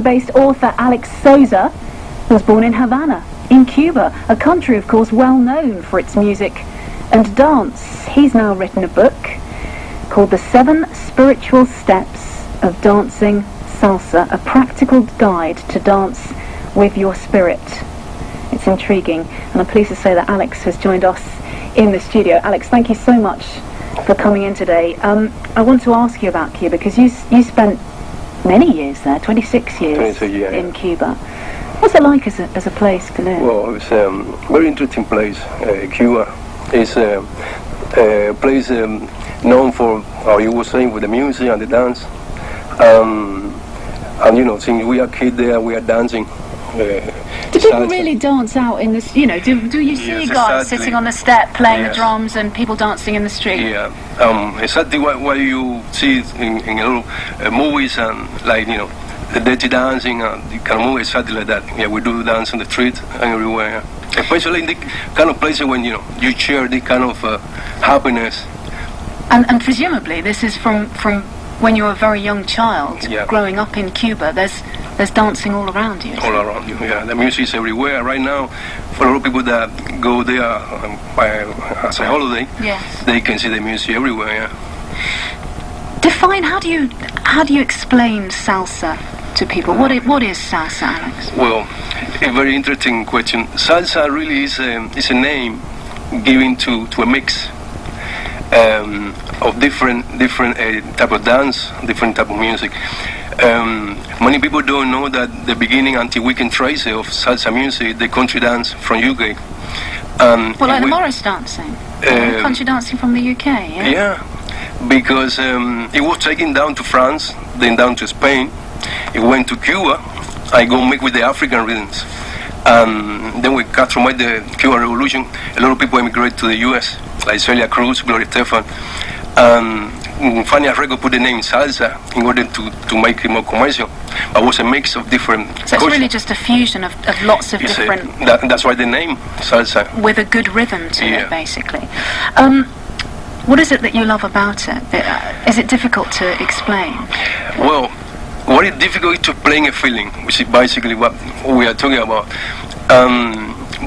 Cuba-based author Alex Sosa was born in Havana, in Cuba, a country, of course, well known for its music and dance. He's now written a book called The 7 Spiritual Steps of Dancing Salsa, a practical guide to dance with your spirit. It's intriguing, and I'm pleased to say that Alex has joined us in the studio. Alex, thank you so much for coming in today. I want to ask you about Cuba, because you spent many years there, 26 years in Cuba. What's it like as a place to live? Well, it's a very interesting place. Cuba is a place known for, how you were saying, with the music and the dance. And you know, since we are kids there, we are dancing. Do people really dance out in the, you know, do you see guys sitting on the step playing the drums and people dancing in the street? Yeah, exactly what you see in a lot of movies, and like, you know, the dirty dancing, you can move exactly like that. Yeah, we do dance on the street and everywhere. Especially in the kind of places when, you know, you share this kind of happiness. And presumably this is from when you were a very young child, growing up in Cuba. There's dancing all around you. All around you, yeah. The music is everywhere. Right now, for a lot of people that go there as a holiday, they can see the music everywhere. Yeah. Define, how do you explain salsa to people? What is salsa, Alex? Well, a very interesting question. Salsa really is a name given to a mix of different type of dance, different type of music. Many people don't know that the beginning, until we can trace it, of salsa music, the country dance from UK. Well, like the Morris dancing, country dancing from the UK. Yeah, because it was taken down to France, then down to Spain. It went to Cuba. I go mix with the African rhythms. Then we cut from the Cuban Revolution. A lot of people emigrated to the US, like Celia Cruz, Gloria Estefan. Funny, I put the name salsa in order to make it more commercial. But it was a mix of different. So it's really just a fusion of lots of different. That's why the name salsa. With a good rhythm to it, basically. What is it that you love about it? Is it difficult to explain? Well, what is difficult is to explain a feeling, which is basically what we are talking about.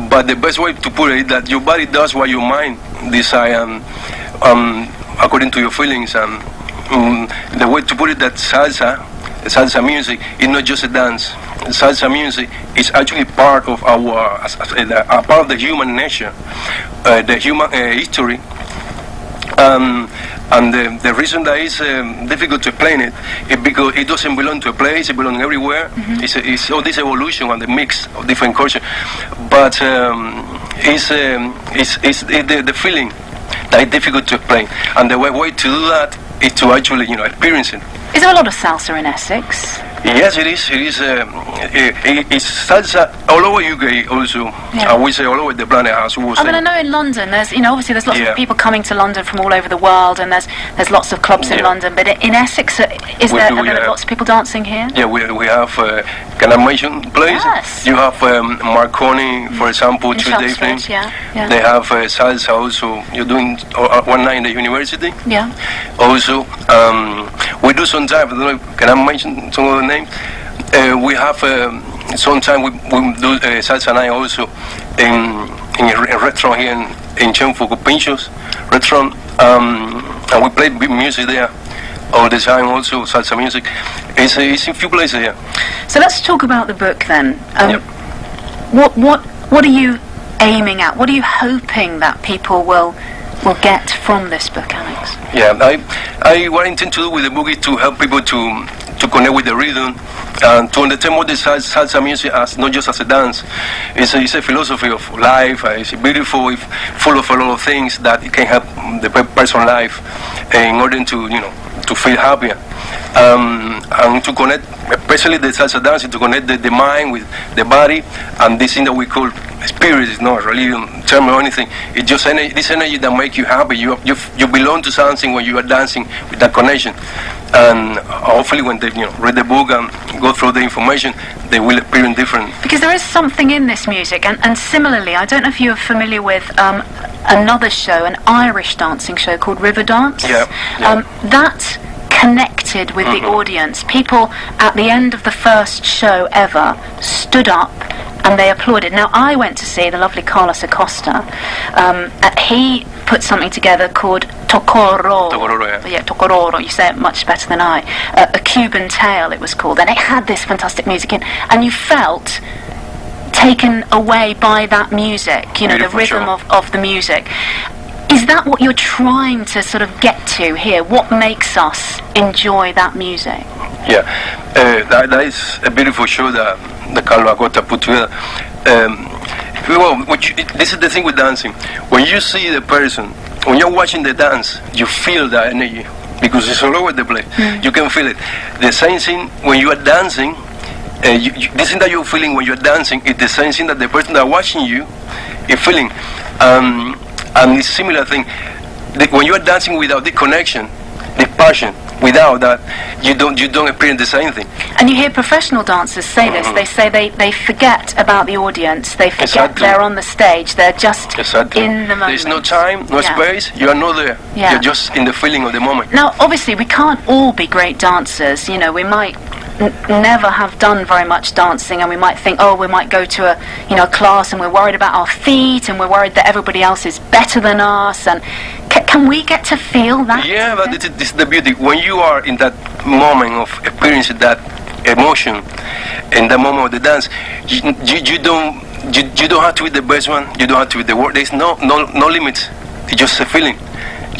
But the best way to put it is that your body does what your mind decides, according to your feelings. And the way to put it, that salsa music is not just a dance. Salsa music is actually part of our, part of the human nature, the human history. And the reason that it's difficult to explain it is because it doesn't belong to a place, it belongs everywhere. It's all this evolution and the mix of different cultures. But it's the feeling that is difficult to explain. And the way to do that is to actually, you know, experience it. Is there a lot of salsa in Essex? Yes, it is. It is. It's salsa all over UK also. Yeah. We say all over the planet, as we I mean, I know in London, there's, you know, obviously there's lots of people coming to London from all over the world, and there's lots of clubs in London. But in Essex, are there lots of people dancing here? Yeah, we have can I mention place? Yes. You have Marconi, for example, in Tuesday evening. Yeah. They have salsa also. You're doing one night in the university. Yeah. Also, we do sometimes. I don't know, can I mention some of the names? We have sometimes we do salsa night also in a restaurant here in Chenfo, Pinchos restaurant, and we play music there all the time. Also salsa music. It's in a few places here. So let's talk about the book then. What are you aiming at? What are you hoping that people will get from this book, Alex? Yeah, what I intend to do with the book is to help people to connect with the rhythm and to understand what the salsa music as, not just as a dance. It's a philosophy of life. It's beautiful, it's full of a lot of things that it can help the person's life in order to, you know, to feel happier. And to connect, especially the salsa dancing, to connect the mind with the body, and this thing that we call spirit is not religion term or anything. It's just this energy that makes you happy. You belong to something when you are dancing with that connection. And hopefully when they read the book and go through the information, they will experience different. Because there is something in this music, and similarly, I don't know if you're familiar with another show, an Irish dancing show called River Dance. Yeah. That connected connected with the audience. People at the end of the first show ever stood up and they applauded. Now, I went to see the lovely Carlos Acosta. He put something together called Tocororo. Yeah, Tocororo. You say it much better than I. A Cuban tale, it was called. And it had this fantastic music in. And you felt taken away by that music, you know, the rhythm of the music. Is that what you're trying to sort of get to here? What makes us enjoy that music? Yeah, that is a beautiful show that Carlos Acosta put together. This is the thing with dancing. When you see the person, when you're watching the dance, you feel that energy because it's all over the place. You can feel it. The same thing when you are dancing. The thing that you're feeling when you're dancing is the same thing that the person that's watching you is feeling. And it's similar thing. When you're dancing without the connection, the passion, without that, you don't experience the same thing. And you hear professional dancers say this. They say they forget about the audience. They forget they're on the stage. They're just in the moment. There's no time, no space. You are not there. You're just in the feeling of the moment. Now, obviously, we can't all be great dancers. You know, we might never have done very much dancing, and we might think, oh, we might go to a class, and we're worried about our feet, and we're worried that everybody else is better than us. And can we get to feel that? Yeah, but this is the beauty. When you are in that moment of experiencing that emotion, in the moment of the dance, you don't have to be the best one. You don't have to be the worst. There's no limits. It's just a feeling.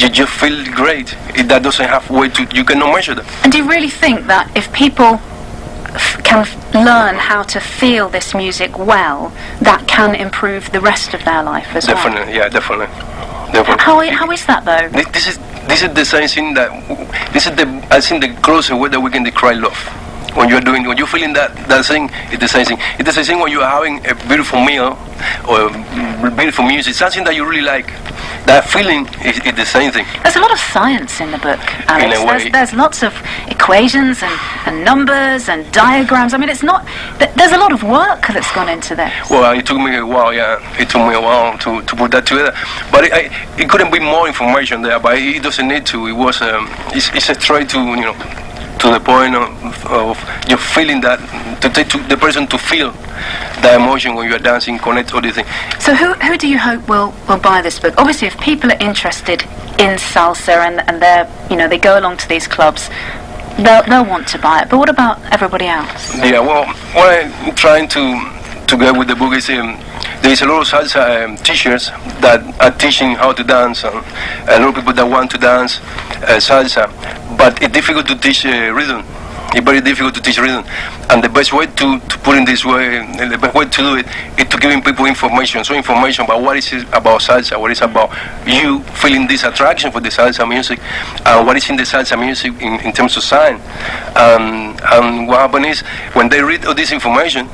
You just feel great. That doesn't have way to. You cannot measure that. And do you really think that if people can learn how to feel this music well, that can improve the rest of their life as well? Definitely, yeah, definitely. How is that though? This is the same thing that I think the closest way that we can describe love. When you're feeling that thing, it's the same thing. It's the same thing when you're having a beautiful meal or beautiful music, something that you really like. That feeling is the same thing. There's a lot of science in the book, Alex. In a way. There's lots of equations and numbers and diagrams. I mean, it's not. There's a lot of work that's gone into this. Well, it took me a while. Yeah, it took me a while to put that together. But it couldn't be more information there. But it doesn't need to. It was it's a straight to the point of you feeling that, to take to the person to feel the emotion when you're dancing, connect all these things. So who do you hope will buy this book? Obviously, if people are interested in salsa and they go along to these clubs, they'll want to buy it. But what about everybody else? Yeah, well, what I'm trying to get with the book is there's a lot of salsa teachers that are teaching how to dance, and a lot of people that want to dance salsa, but it's difficult to teach rhythm. It's very difficult to teach rhythm, and the best way to put in this way, the best way to do it is to giving people information. So information about what is it about salsa, what is about you feeling this attraction for the salsa music, and what is in the salsa music in terms of sign. And what happens is when they read all this information,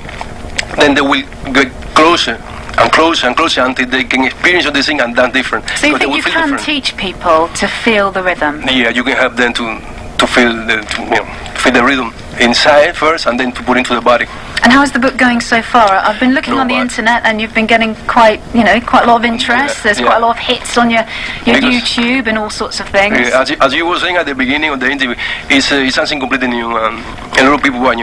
then they will get closer and closer and closer until they can experience the thing and dance different. So you think you can teach people to feel the rhythm? Yeah, you can help them to feel the rhythm inside first, and then to put into the body. And how is the book going so far? I've been looking on the internet, and you've been getting quite a lot of interest. There's quite a lot of hits on your YouTube and all sorts of things. Yeah, as you were saying at the beginning of the interview, it's something completely new, and a lot of people are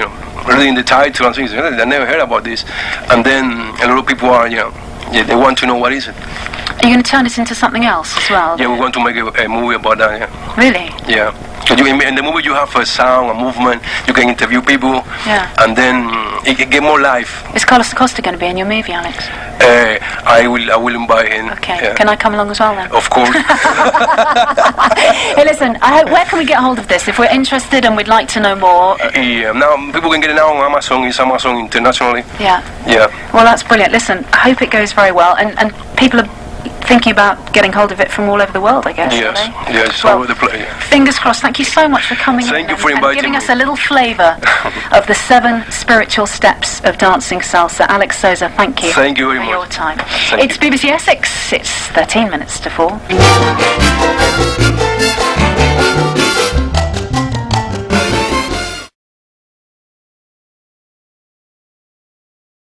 reading the title and things. They never heard about this, and then a lot of people are they want to know what is it. Are you going to turn this into something else as well? Yeah, we want to make a movie about that. Yeah. Really? Yeah. In the movie you have a sound, a movement, you can interview people, and then it can get more life. Is Carlos Acosta going to be in your movie, Alex? I will invite him. Okay. Yeah. Can I come along as well then? Of course. Hey, listen, where can we get hold of this if we're interested and we'd like to know more? Yeah, now people can get it now on Amazon. It's Amazon internationally. Yeah. Yeah. Well, that's brilliant. Listen, I hope it goes very well, and people are thinking about getting hold of it from all over the world, I guess. Yes, all over the place. Fingers crossed. Thank you so much for coming Thank you for inviting giving me. us a little flavour of the 7 spiritual steps of dancing salsa. Alex Sosa, thank you. Thank you very much. For your time. Thank It's BBC Essex. It's 13 minutes to 4.